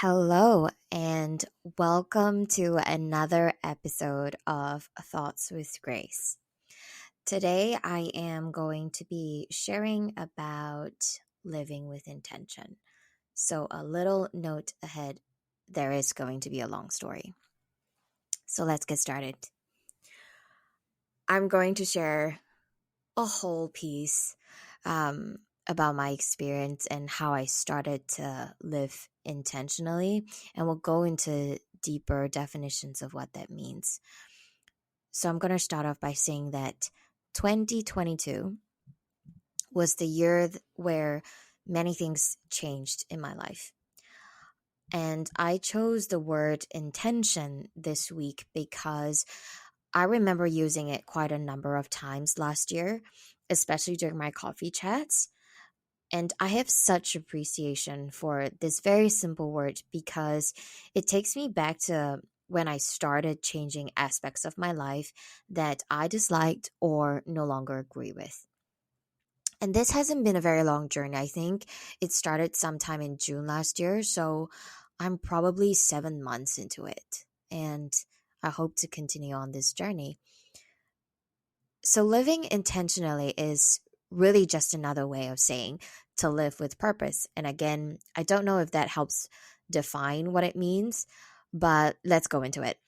Hello, and welcome to another episode of Thoughts with Grace. Today, I am going to be sharing about living with intention. So, a little note ahead there is going to be a long story. So, let's get started. I'm going to share a whole piece um, about my experience and how I started to live intentionally, and we'll go into deeper definitions of what that means. So, I'm going to start off by saying that 2022 was the year where many things changed in my life. And I chose the word intention this week because I remember using it quite a number of times last year, especially during my coffee chats. And I have such appreciation for this very simple word because it takes me back to when I started changing aspects of my life that I disliked or no longer agree with. And this hasn't been a very long journey. I think it started sometime in June last year. So I'm probably 7 months into it. And I hope to continue on this journey. So living intentionally is really just another way of saying to live with purpose. And again, I don't know if that helps define what it means, but let's go into it.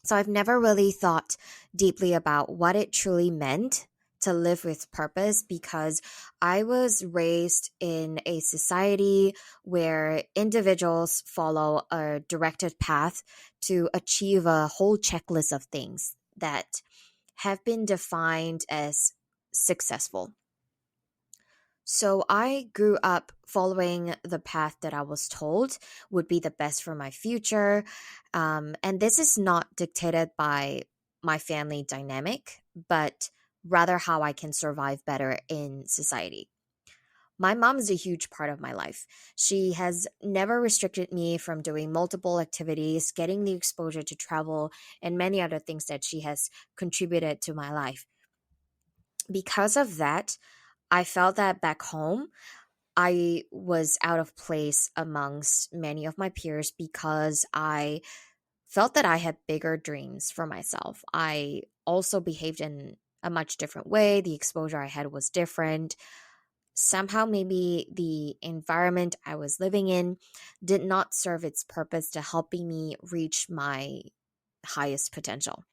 So I've never really thought deeply about what it truly meant to live with purpose because I was raised in a society where individuals follow a directed path to achieve a whole checklist of things that have been defined as successful. So I grew up following the path that I was told would be the best for my future. And this is not dictated by my family dynamic, but rather how I can survive better in society. My mom is a huge part of my life. She has never restricted me from doing multiple activities, getting the exposure to travel, and many other things that she has contributed to my life. Because of that, I felt that back home, I was out of place amongst many of my peers because I felt that I had bigger dreams for myself. I also behaved in a much different way. The exposure I had was different. Somehow, maybe the environment I was living in did not serve its purpose to helping me reach my highest potential.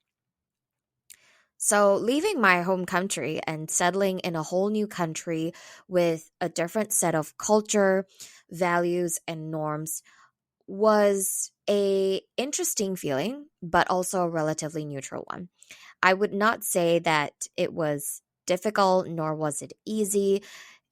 So, leaving my home country and settling in a whole new country with a different set of culture, values, and norms was a interesting feeling, but also a relatively neutral one. I would not say that it was difficult, nor was it easy.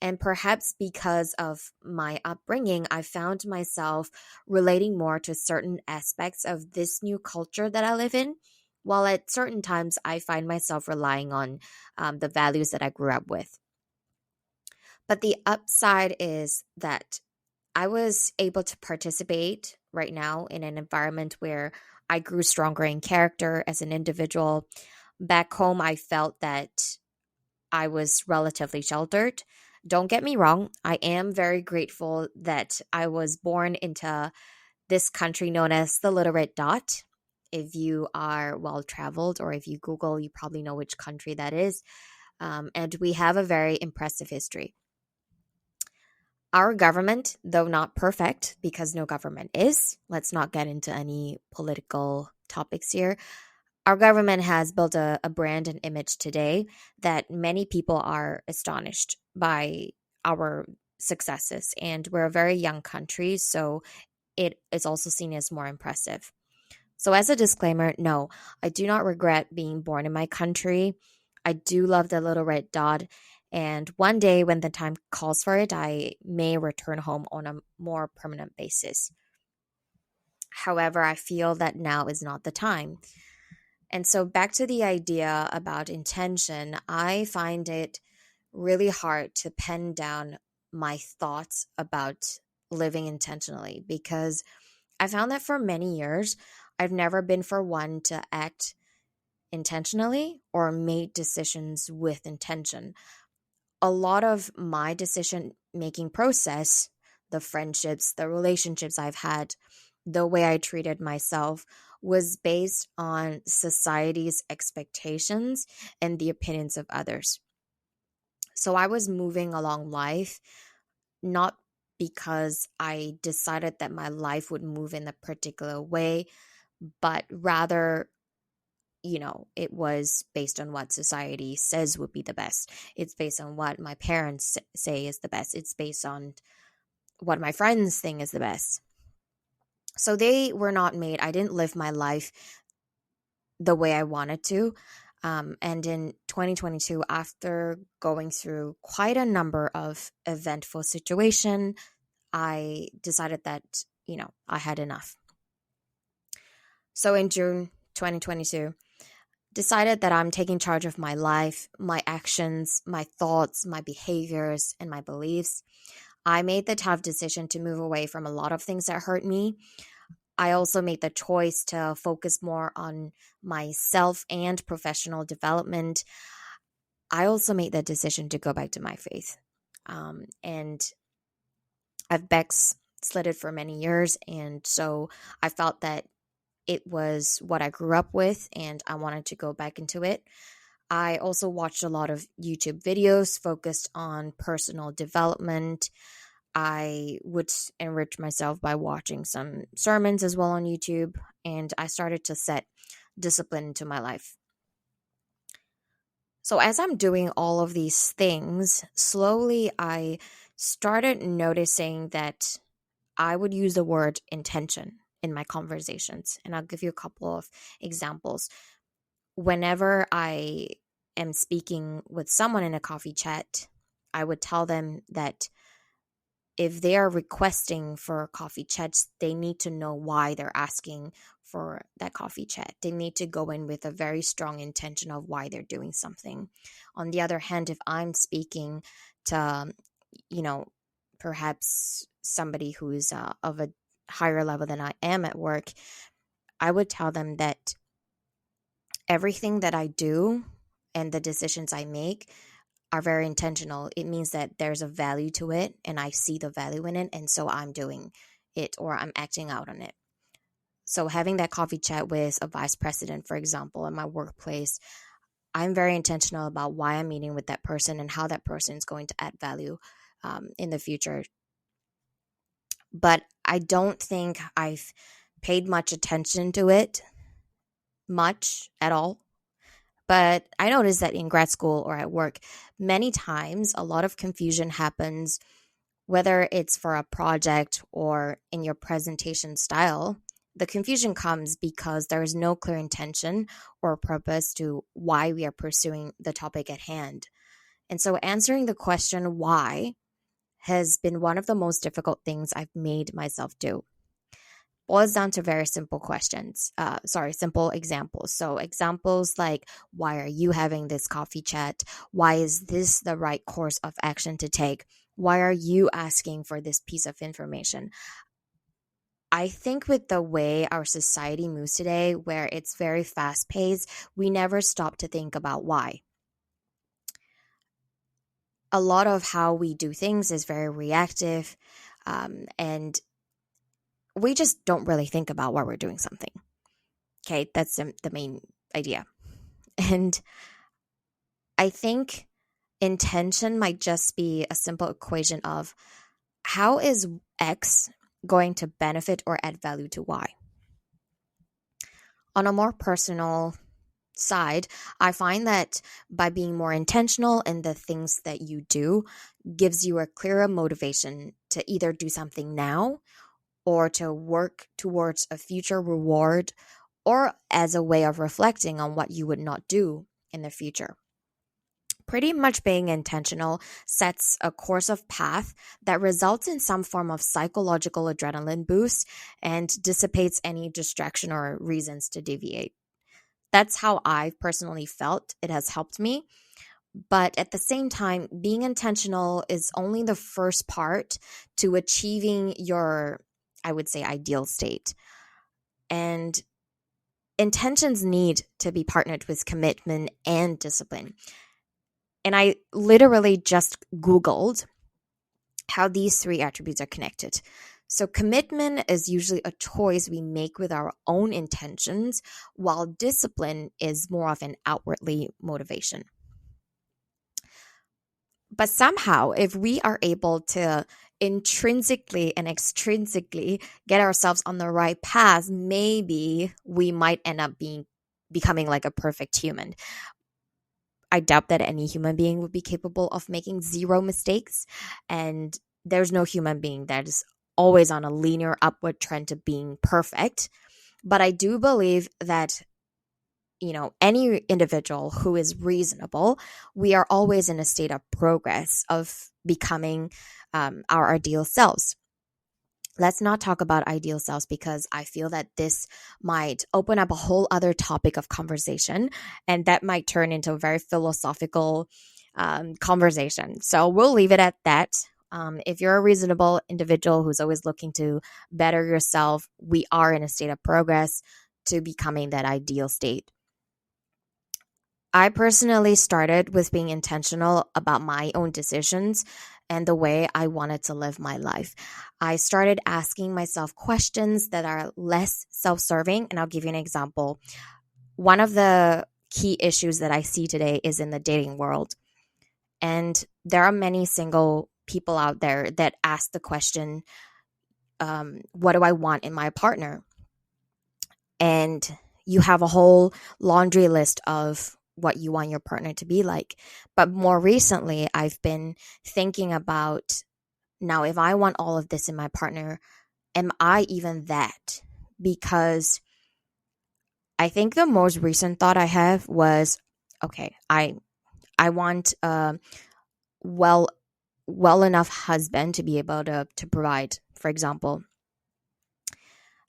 And perhaps because of my upbringing, I found myself relating more to certain aspects of this new culture that I live in, while at certain times I find myself relying on the values that I grew up with. But the upside is that I was able to participate right now in an environment where I grew stronger in character as an individual. Back home, I felt that I was relatively sheltered. Don't get me wrong, I am very grateful that I was born into this country known as the Little Red Dot. If you are well traveled or if you Google, you probably know which country that is. And we have a very impressive history. Our government, though not perfect, because no government is, let's not get into any political topics here. Our government has built a brand and image today that many people are astonished by our successes. And we're a very young country, so it is also seen as more impressive. So, as a disclaimer, no, I do not regret being born in my country. I do love the little red dot. And one day, when the time calls for it, I may return home on a more permanent basis. However, I feel that now is not the time. And so, back to the idea about intention, I find it really hard to pen down my thoughts about living intentionally because I found that for many years, I've never been for one to act intentionally or made decisions with intention. A lot of my decision making process the friendships, the relationships I've had, the way I treated myself was based on society's expectations and the opinions of others. So I was moving along life not because I decided that my life would move in a particular way, but rather, it was based on what society says would be the best. It's based on what my parents say is the best. It's based on what my friends think is the best. So they were not made. I didn't live my life the way I wanted to. And in 2022, after going through quite a number of eventful situations, I decided that, I had enough. So in June 2022, decided that I'm taking charge of my life, my actions, my thoughts, my behaviors, and my beliefs. I made the tough decision to move away from a lot of things that hurt me. I also made the choice to focus more on myself and professional development. I also made the decision to go back to my faith. And I've backslid it for many years. And so I felt that it was what I grew up with and I wanted to go back into it. I also watched a lot of YouTube videos focused on personal development. I would enrich myself by watching some sermons as well on YouTube, and I started to set discipline into my life. So, as I'm doing all of these things, slowly I started noticing that I would use the word intention in my conversations. And I'll give you a couple of examples. Whenever I am speaking with someone in a coffee chat, I would tell them that if they are requesting for coffee chats, they need to know why they're asking for that coffee chat. They need to go in with a very strong intention of why they're doing something. On the other hand, if I'm speaking to, perhaps somebody who's of a higher level than I am at work, I would tell them that everything that I do and the decisions I make are very intentional. It means that there's a value to it and I see the value in it. And so I'm doing it or I'm acting out on it. So having that coffee chat with a vice president, for example, in my workplace, I'm very intentional about why I'm meeting with that person and how that person is going to add value in the future. But I don't think I've paid much attention to it, much at all. But I noticed that in grad school or at work, many times a lot of confusion happens, whether it's for a project or in your presentation style. The confusion comes because there is no clear intention or purpose to why we are pursuing the topic at hand. And so answering the question why has been one of the most difficult things I've made myself do. Boils down to very simple questions. Simple examples. So examples like, why are you having this coffee chat? Why is this the right course of action to take? Why are you asking for this piece of information? I think with the way our society moves today, where it's very fast paced, we never stop to think about why. A lot of how we do things is very reactive, and we just don't really think about why we're doing something. Okay, that's the main idea. And I think intention might just be a simple equation of how is X going to benefit or add value to Y? On a more personal side, I find that by being more intentional in the things that you do gives you a clearer motivation to either do something now or to work towards a future reward or as a way of reflecting on what you would not do in the future. Pretty much being intentional sets a course of path that results in some form of psychological adrenaline boost and dissipates any distraction or reasons to deviate. That's how I've personally felt. It has helped me. But at the same time, being intentional is only the first part to achieving your, I would say, ideal state. And intentions need to be partnered with commitment and discipline. And I literally just Googled how these three attributes are connected. So, commitment is usually a choice we make with our own intentions, while discipline is more of an outwardly motivation. But somehow, if we are able to intrinsically and extrinsically get ourselves on the right path, maybe we might end up becoming like a perfect human. I doubt that any human being would be capable of making zero mistakes. And there's no human being that is always on a linear upward trend to being perfect. But I do believe that, any individual who is reasonable, we are always in a state of progress of becoming our ideal selves. Let's not talk about ideal selves because I feel that this might open up a whole other topic of conversation, and that might turn into a very philosophical conversation. So we'll leave it at that. If you're a reasonable individual who's always looking to better yourself, we are in a state of progress to becoming that ideal state. I personally started with being intentional about my own decisions and the way I wanted to live my life. I started asking myself questions that are less self serving, and I'll give you an example. One of the key issues that I see today is in the dating world. And there are many single people out there that ask the question, what do I want in my partner? And you have a whole laundry list of what you want your partner to be like. But more recently, I've been thinking about, now, if I want all of this in my partner, am I even that? Because I think the most recent thought I have was, okay, I want a well enough husband to be able to provide, for example.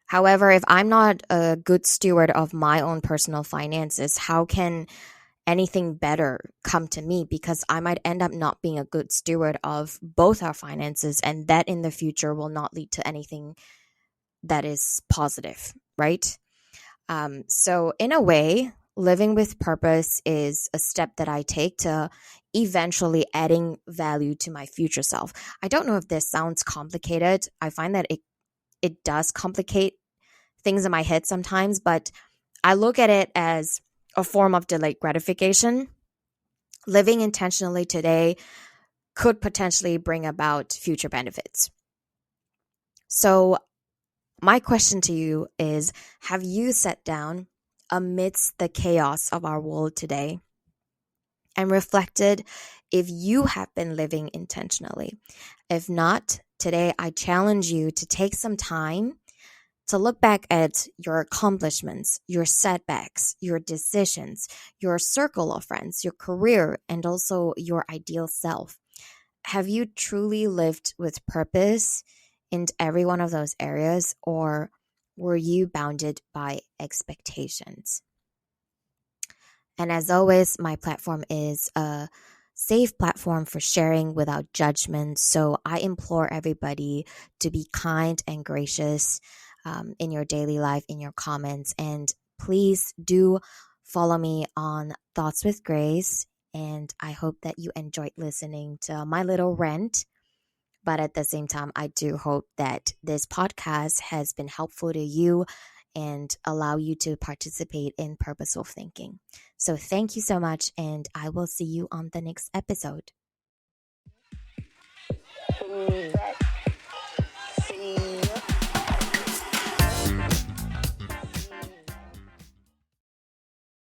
However, if I'm not a good steward of my own personal finances, how can anything better come to me? Because I might end up not being a good steward of both our finances, and that in the future will not lead to anything that is positive, right? So in a way, living with purpose is a step that I take to eventually adding value to my future self. I don't know if this sounds complicated. I find that it does complicate things in my head sometimes, but I look at it as a form of delayed gratification. Living intentionally today could potentially bring about future benefits. So, my question to you is, have you sat down amidst the chaos of our world today and reflected if you have been living intentionally? If not, today I challenge you to take some time to look back at your accomplishments, your setbacks, your decisions, your circle of friends, your career, and also your ideal self. Have you truly lived with purpose in every one of those areas, or were you bounded by expectations? And as always, my platform is a safe platform for sharing without judgment. So I implore everybody to be kind and gracious in your daily life, in your comments. And please do follow me on Thoughts with Grace. And I hope that you enjoyed listening to my little rant. But at the same time, I do hope that this podcast has been helpful to you and allow you to participate in purposeful thinking. So thank you so much, and I will see you on the next episode.